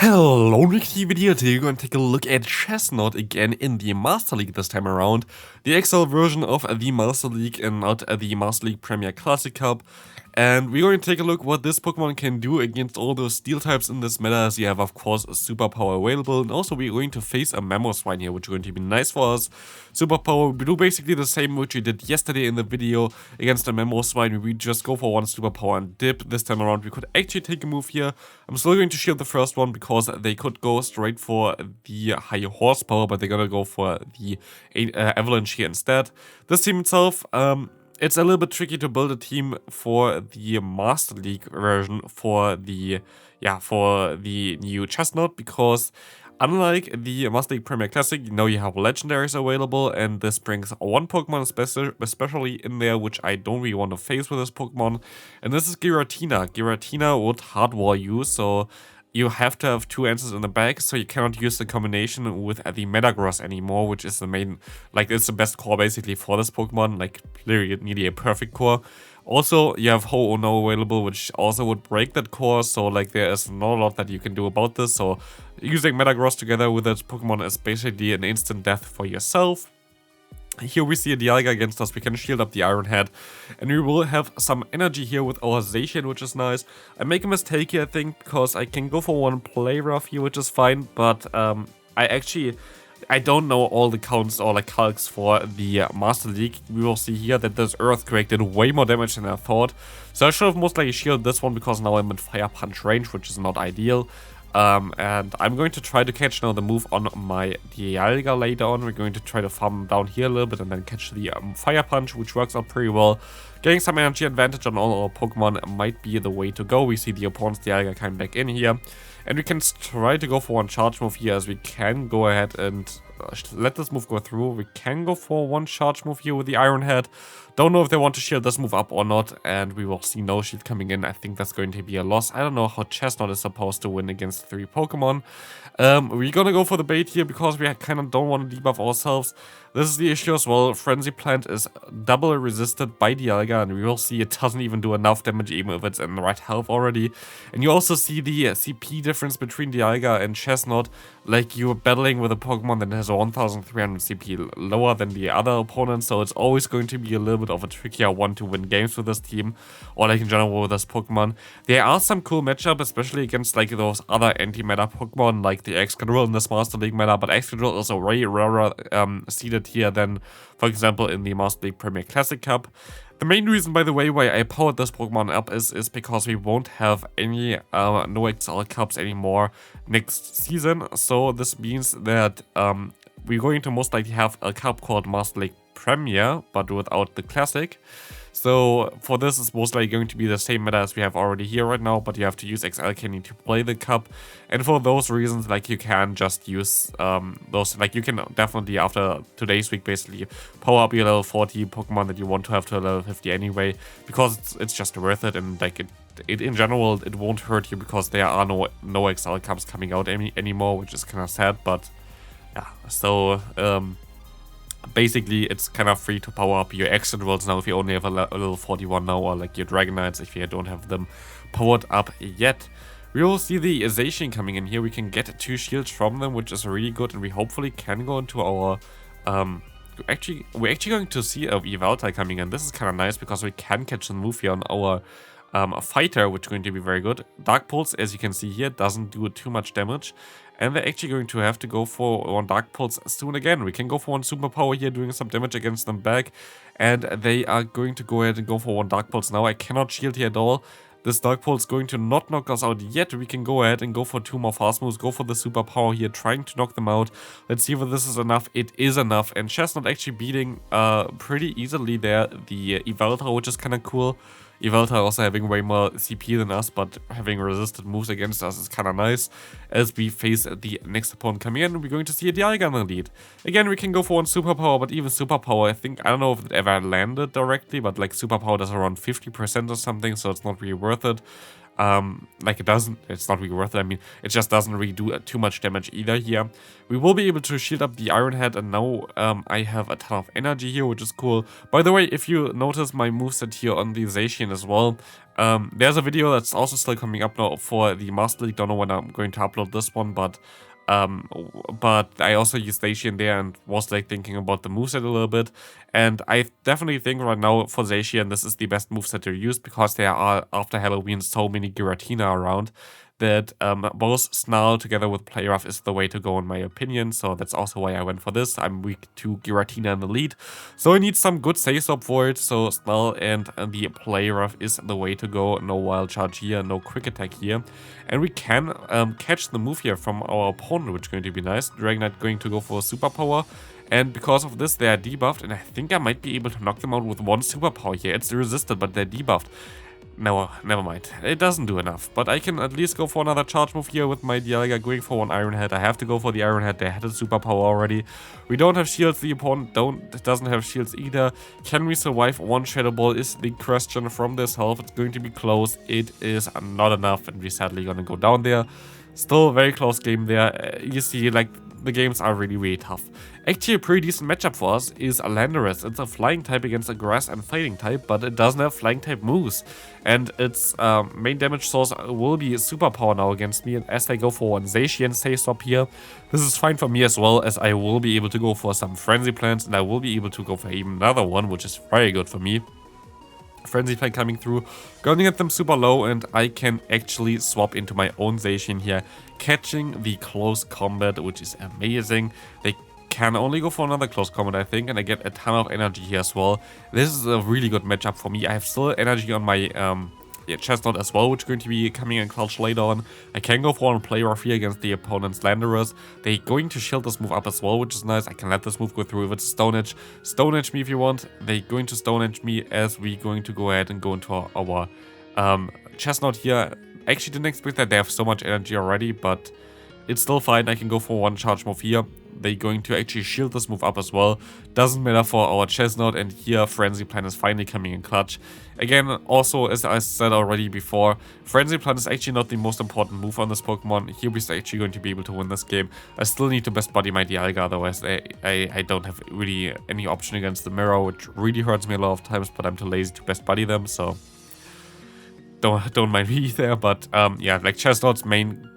Hello, Ricky video. Today we're going to take a look at Chesnaught again in the Master League this time around. The XL version of the Master League and not the Master League Premier Classic Cup. And we're going to take a look what this Pokemon can do against all those steel types in this meta, as you have of course a superpower available. And also we're going to face a Mamoswine here, which is going to be nice for us. Superpower, we do basically the same which we did yesterday in the video against a Mamoswine. We just go for one superpower and dip. This time around we could actually take a move here. I'm still going to shield the first one because they could go straight for the high horsepower, but they're gonna go for the avalanche here instead. This team itself, it's a little bit tricky to build a team for the Master League version for the new Chesnaught, because unlike the Master League Premier Classic, you know you have legendaries available, and this brings one Pokemon especially in there, which I don't really want to face with this Pokemon, and this is Giratina. Giratina would hard wall you, so you have to have two answers in the bag, so you cannot use the combination with the Metagross anymore, which is the main, like, it's the best core basically for this Pokemon, like literally nearly a perfect core. Also, you have Ho or No available, which also would break that core, so like there is not a lot that you can do about this, so using Metagross together with that Pokemon is basically an instant death for yourself. Here we see a Dialga against us, we can shield up the Iron Head, and we will have some energy here with our Zacian, which is nice. I make a mistake here, I think, because I can go for one Play Rough here, which is fine, but I don't know all the counts or like calcs for the Master League. We will see here that this Earthquake did way more damage than I thought, so I should have most likely shielded this one because now I'm in Fire Punch range, which is not ideal. And I'm going to try to catch now the move on my Dialga later on. We're going to try to farm down here a little bit and then catch the Fire Punch, which works out pretty well. Getting some energy advantage on all our Pokemon might be the way to go. We see the opponent's Dialga coming back in here. And we can try to go for one charge move here, as we can go ahead and let this move go through. We can go for one charge move here with the Iron Head. Don't know if they want to shield this move up or not, and we will see no shield coming in. I think that's going to be a loss. I don't know how Chesnaught is supposed to win against 3 Pokemon. We're gonna go for the bait here because we kind of don't want to debuff ourselves. This is the issue as well. Frenzy Plant is double resisted by Dialga, and we will see it doesn't even do enough damage even if it's in the right health already. And you also see the CP difference between Dialga and Chesnaught. Like, you're battling with a Pokemon that has 1300 CP lower than the other opponent, so it's always going to be a little bit of a trickier one to win games with this team, or like in general with this Pokemon. There are some cool matchups, especially against like those other anti-meta Pokemon, like the Excadrill in this Master League meta, but Excadrill is a way rarer seeded here than, for example, in the Master League Premier Classic Cup. The main reason, by the way, why I powered this Pokemon up is because we won't have any no XL Cups anymore next season. So this means that we're going to most likely have a cup called Master League Premier, but without the Classic. So for this, it's most likely going to be the same meta as we have already here right now, but you have to use XL Candy to play the cup. And for those reasons, like, you can just use those, like, you can definitely after today's week basically power up your level 40 Pokemon that you want to have to a level 50 anyway, because it's just worth it, and like it in general it won't hurt you because there are no XL Cups coming out anymore, which is kind of sad. But yeah, so basically, it's kind of free to power up your Excadrills now if you only have a level 41 now, or like your Dragonites if you don't have them powered up yet. We will see the Zacian coming in here. We can get 2 shields from them, which is really good, and we hopefully can go into our we're actually going to see a Yveltal coming in. This is kind of nice because we can catch the move here on our fighter, which is going to be very good. Dark Pulse, as you can see here, doesn't do too much damage, and they're actually going to have to go for one Dark Pulse soon again. We can go for one Superpower here, doing some damage against them back, and they are going to go ahead and go for one Dark Pulse now. I cannot shield here at all. This Dark Pulse is going to not knock us out yet. We can go ahead and go for 2 more fast moves, go for the Superpower here, trying to knock them out. Let's see if this is enough. It is enough, and Chesnaught actually beating pretty easily there the Yveltal, which is kind of cool. Yveltal also having way more CP than us, but having resisted moves against us is kind of nice. As we face the next opponent coming in, we're going to see a Dialga in the lead. Again, we can go for one Superpower, but even Superpower, I don't know if it ever landed directly, but like Superpower does around 50% or something, so it's not really worth it. Like it's not really worth it. I mean, it just doesn't really do too much damage either here. We will be able to shield up the Iron Head, and now I have a ton of energy here, which is cool. By the way, if you notice my moveset here on the Zacian as well, there's a video that's also still coming up now for the Master League. Don't know when I'm going to upload this one, but I also used Zacian there and was like thinking about the moveset a little bit, and I definitely think right now for Zacian this is the best moveset to use, because there are after Halloween so many Giratina around that both Snarl together with Play Rough is the way to go in my opinion, so that's also why I went for this. I'm weak to Giratina in the lead, so I need some good save swap for it, so Snarl and the Play Rough is the way to go. No Wild Charge here, no Quick Attack here, and we can catch the move here from our opponent, which is going to be nice. Dragonite going to go for a Superpower, and because of this they are debuffed, and I think I might be able to knock them out with one Superpower here. It's resisted, but they're debuffed. No, never mind. It doesn't do enough, but I can at least go for another charge move here with my Dialga going for one Iron Head. I have to go for the Iron Head. They had a Superpower already. We don't have shields. The opponent doesn't have shields either. Can we survive one Shadow Ball is the question from this health. It's going to be close. It is not enough, and we're sadly going to go down there. Still a very close game there. You see, like, the games are really, really tough. Actually, a pretty decent matchup for us is a Landorus. It's a flying type against a grass and fighting type, but it doesn't have flying type moves. And its main damage source will be Superpower now against me. And as I go for one Zacian save swap here, this is fine for me as well, as I will be able to go for some Frenzy Plants, and I will be able to go for even another one, which is very good for me. Frenzy Plant coming through, going to get them super low, and I can actually swap into my own Zacian here, catching the close combat, which is amazing. They can only go for another close combat, I think, and I get a ton of energy here as well. This is a really good matchup for me. I have still energy on my Chesnaught as well, which is going to be coming in clutch later on. I can go for one Play Rough here against the opponent's Landorus. They're going to shield this move up as well, which is nice. I can let this move go through if it's Stone Edge. Stone Edge me if you want. They're going to Stone Edge me as we're going to go ahead and go into our Chesnaught here. I actually didn't expect that. They have so much energy already, but it's still fine. I can go for one charge move here. They're going to actually shield this move up as well. Doesn't matter for our Chesnaught, and here Frenzy Plant is finally coming in clutch. Again, also, as I said already before, Frenzy Plant is actually not the most important move on this Pokemon. Here we're actually going to be able to win this game. I still need to best buddy my Dialga, otherwise I don't have really any option against the Mirror, which really hurts me a lot of times, but I'm too lazy to best buddy them, so don't mind me there. But yeah, like Chesnaught's main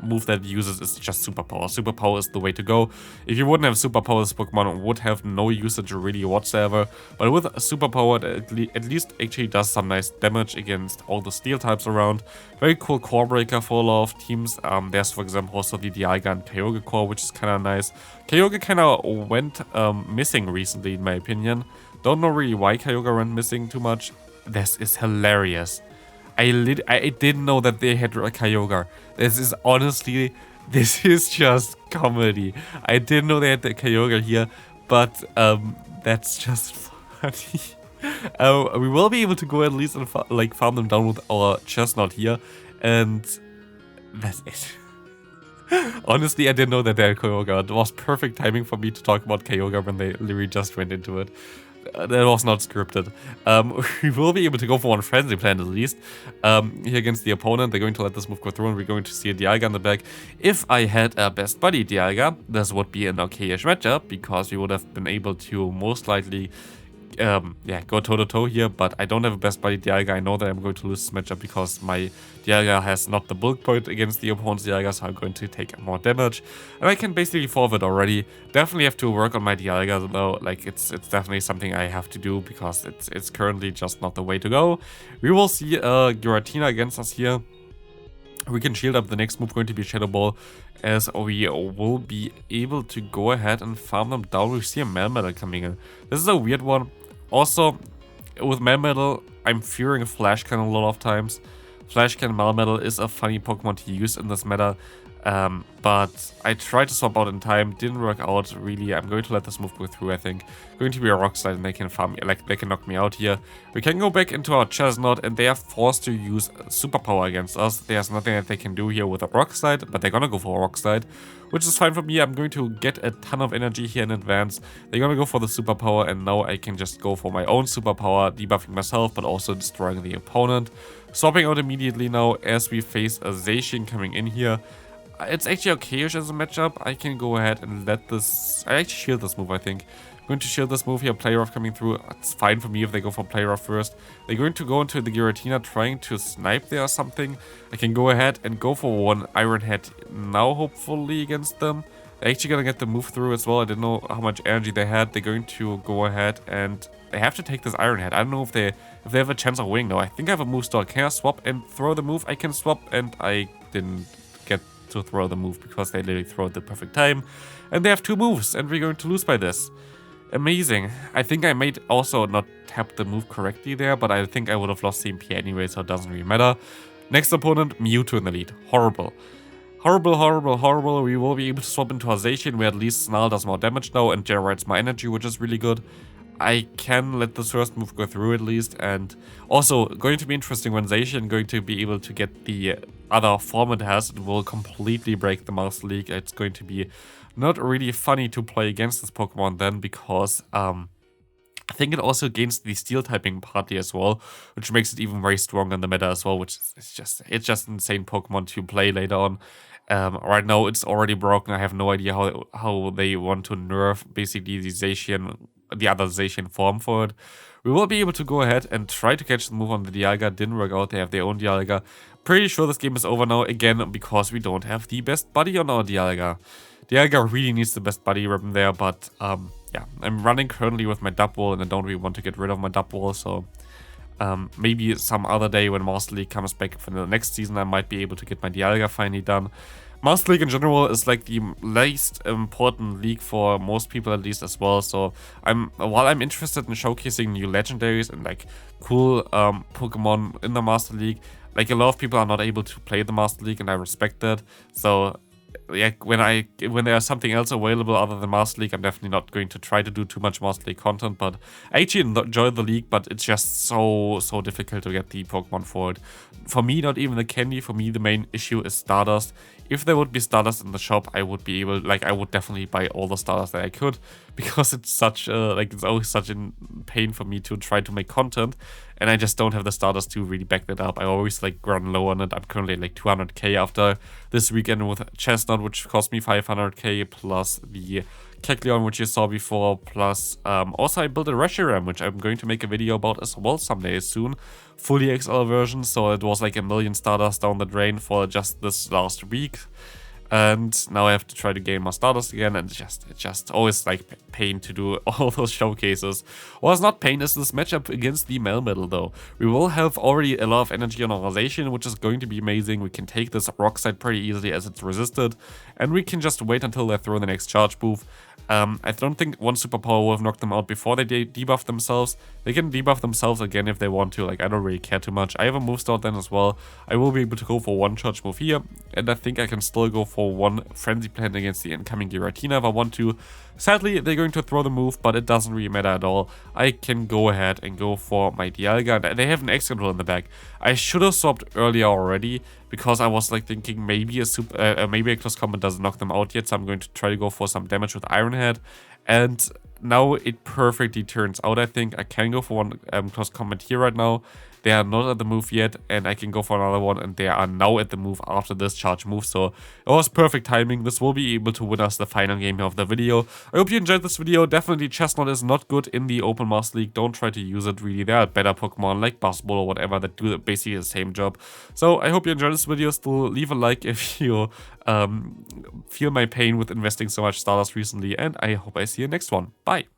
move that it uses is just Superpower. Superpower is the way to go. If you wouldn't have Superpower, this Pokemon would have no usage really whatsoever. But with Superpower, it at least actually does some nice damage against all the Steel types around. Very cool core breaker for a lot of teams. There's, for example, also the Dialga and Kyogre core, which is kind of nice. Kyogre kind of went missing recently, in my opinion. Don't know really why Kyogre went missing too much. This is hilarious. I didn't know that they had a Kyogre. This is honestly, this is just comedy. I didn't know they had the Kyogre here, but that's just funny. We will be able to go at least and farm them down with our Chesnaught here, and that's it. Honestly, I didn't know that they had Kyogre. It was perfect timing for me to talk about Kyogre when they literally just went into it. That was not scripted. We will be able to go for one Frenzy Plant at least. Here against the opponent, they're going to let this move go through, and we're going to see a Dialga in the back. If I had a best buddy Dialga, this would be an okay-ish matchup, because we would have been able to most likely go toe-to-toe here, but I don't have a best buddy Dialga. I know that I'm going to lose this matchup because my Dialga has not the bulk point against the opponent's Dialga, so I'm going to take more damage. And I can basically forfeit already. Definitely have to work on my Dialga though. Like, it's definitely something I have to do, because it's currently just not the way to go. We will see Giratina against us here. We can shield up. The next move going to be Shadow Ball, as we will be able to go ahead and farm them down. We see a Melmetal coming in. This is a weird one. Also, with Melmetal, I'm fearing a Flash Cannon a lot of times. Flash Cannon Melmetal is a funny Pokemon to use in this meta. But I tried to swap out in time, didn't work out really. I'm going to let this move go through, I think. Going to be a rock slide and they can farm, like they can knock me out here. We can go back into our Chesnaught and they are forced to use superpower against us. There's nothing that they can do here with a rock slide, but they're gonna go for a rock slide, which is fine for me. I'm going to get a ton of energy here in advance. They're gonna go for the superpower and now I can just go for my own superpower, debuffing myself, but also destroying the opponent. Swapping out immediately now as we face a Zacian coming in here. It's actually okay-ish as a matchup. I can go ahead and let this... I actually shield this move, I think. I'm going to shield this move here, Play Rough coming through. It's fine for me if they go for Play Rough first. They're going to go into the Giratina trying to snipe there or something. I can go ahead and go for one Iron Head now, hopefully, against them. They're actually going to get the move through as well. I didn't know how much energy they had. They're going to go ahead and... They have to take this Iron Head. I don't know if they have a chance of winning though. I think I have a move stall. Can I swap and throw the move? I can swap and I didn't get to throw the move because they literally throw at the perfect time. And they have 2 moves and we're going to lose by this. Amazing. I think I might also not tap the move correctly there, but I think I would have lost CMP anyway, so it doesn't really matter. Next opponent, Mewtwo in the lead. Horrible. Horrible, horrible, horrible. We will be able to swap into a Zacian where at least Snarl does more damage now and generates more energy, which is really good. I can let this first move go through at least, and also going to be interesting when Zacian going to be able to get the other form it has. It will completely break the Master League. It's going to be not really funny to play against this Pokemon then, because I think it also gains the Steel typing partly as well, which makes it even very strong in the meta as well, which is just insane Pokemon to play later on. Right now it's already broken. I have no idea how they want to nerf basically the other Zacian form for it. We will be able to go ahead and try to catch the move on the Dialga. Didn't work out. They have their own Dialga. Pretty sure this game is over now again because we don't have the best buddy on our Dialga. Dialga really needs the best buddy ribbon there, but yeah, I'm running currently with my dub wall and I don't really want to get rid of my dub wall, so maybe some other day when Master League comes back for the next season I might be able to get my Dialga finally done. Master League in general is like the least important league for most people at least as well, so while I'm interested in showcasing new legendaries and like cool Pokemon in the Master League, like a lot of people are not able to play the Master League and I respect that. So yeah, when there's something else available other than Master League, I'm definitely not going to try to do too much Master League content, but I actually enjoy the league, but it's just so difficult to get the Pokemon for it. For me, not even the candy. For me, the main issue is Stardust. If there would be Stardust in the shop, I would be able, like, I would definitely buy all the Stardust that I could, because it's such it's always such a pain for me to try to make content, and I just don't have the Stardust to really back that up. I always like run low on it. I'm currently like 200k after this weekend with Chesnaught, which cost me 500k, plus the Kecleon, which you saw before, plus also I built a Reshiram, which I'm going to make a video about as well someday soon. Fully XL version, so it was like 1,000,000 Stardust down the drain for just this last week. And now I have to try to gain more Stardust again, and it's just always like pain to do all those showcases. What's not pain is this matchup against the MEweedle though. We will have already a lot of energy on our Zacian, which is going to be amazing. We can take this rock side pretty easily as it's resisted, and we can just wait until they throw the next charge move. I don't think one superpower will have knocked them out before they debuff themselves. They can debuff themselves again if they want to, like I don't really care too much. I have a move start then as well. I will be able to go for one charge move here, and I think I can still go for one Frenzy Plant against the incoming Giratina if I want to. Sadly, they're going to throw the move, but it doesn't really matter at all. I can go ahead and go for my Dialga, and they have an X-Control in the back. I should have swapped earlier already, because I was like thinking maybe maybe a close combat doesn't knock them out yet, so I'm going to try to go for some damage with Iron Head. And now it perfectly turns out. I think I can go for one close combat here right now. They are not at the move yet, and I can go for another one, and they are now at the move after this charge move. So it was perfect timing. This will be able to win us the final game of the video. I hope you enjoyed this video. Definitely Chesnaught is not good in the Open Master League. Don't try to use it really. There are better Pokemon like Buzzball or whatever that do basically the same job. So I hope you enjoyed this video. Still leave a like if you feel my pain with investing so much Stardust recently, and I hope I see you next one. Bye.